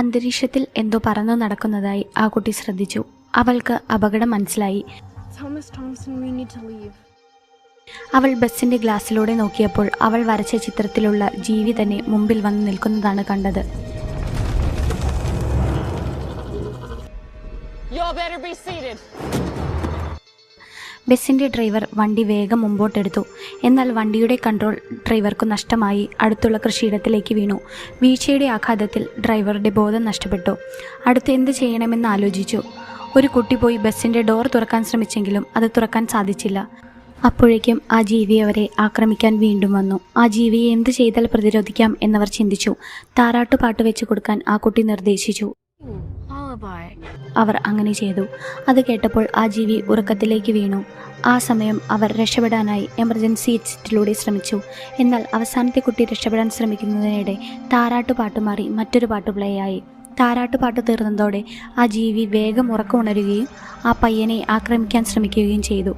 അന്തരീക്ഷത്തിൽ എന്തോ പറന്നു നടക്കുന്നതായി ആ കുട്ടി ശ്രദ്ധിച്ചു. അവൾക്ക് അപകടം മനസ്സിലായി. അവൾ ബസിന്റെ ഗ്ലാസ്സിലൂടെ നോക്കിയപ്പോൾ അവൾ വരച്ച ചിത്രത്തിലുള്ള ജീവി തന്നെ മുമ്പിൽ വന്ന് നിൽക്കുന്നതാണ് കണ്ടത്. ബസിന്റെ ഡ്രൈവർ വണ്ടി വേഗം മുമ്പോട്ടെടുത്തു. എന്നാൽ വണ്ടിയുടെ കൺട്രോൾ ഡ്രൈവർക്ക് നഷ്ടമായി അടുത്തുള്ള കൃഷിയിടത്തിലേക്ക് വീണു. വീഴ്ചയുടെ ആഘാതത്തിൽ ഡ്രൈവറുടെ ബോധം നഷ്ടപ്പെട്ടു. അടുത്ത് എന്ത് ചെയ്യണമെന്ന് ആലോചിച്ചു. ഒരു കുട്ടി പോയി ബസിന്റെ ഡോർ തുറക്കാൻ ശ്രമിച്ചെങ്കിലും അത് തുറക്കാൻ സാധിച്ചില്ല. അപ്പോഴേക്കും ആ ജീവി അവരെ ആക്രമിക്കാൻ വീണ്ടും വന്നു. ആ ജീവിയെ എന്ത് ചെയ്താൽ പ്രതിരോധിക്കാം എന്നവർ ചിന്തിച്ചു. താരാട്ടുപാട്ട് വെച്ച് കൊടുക്കാൻ ആ കുട്ടി നിർദ്ദേശിച്ചു. അവർ അങ്ങനെ ചെയ്തു. അത് കേട്ടപ്പോൾ ആ ജീവി ഉറക്കത്തിലേക്ക് വീണു. ആ സമയം അവർ രക്ഷപ്പെടാനായി എമർജൻസി എക്സിറ്റിലൂടെ ശ്രമിച്ചു. എന്നാൽ അവസാനത്തെ കുട്ടി രക്ഷപ്പെടാൻ ശ്രമിക്കുന്നതിനിടെ താരാട്ടുപാട്ട് മാറി മറ്റൊരു പാട്ട് പ്ലേ ആയി. താരാട്ടുപാട്ട് തീർന്നതോടെ ആ ജീവി വേഗം ഉറക്കമുണരുകയും ആ പയ്യനെ ആക്രമിക്കാൻ ശ്രമിക്കുകയും ചെയ്തു.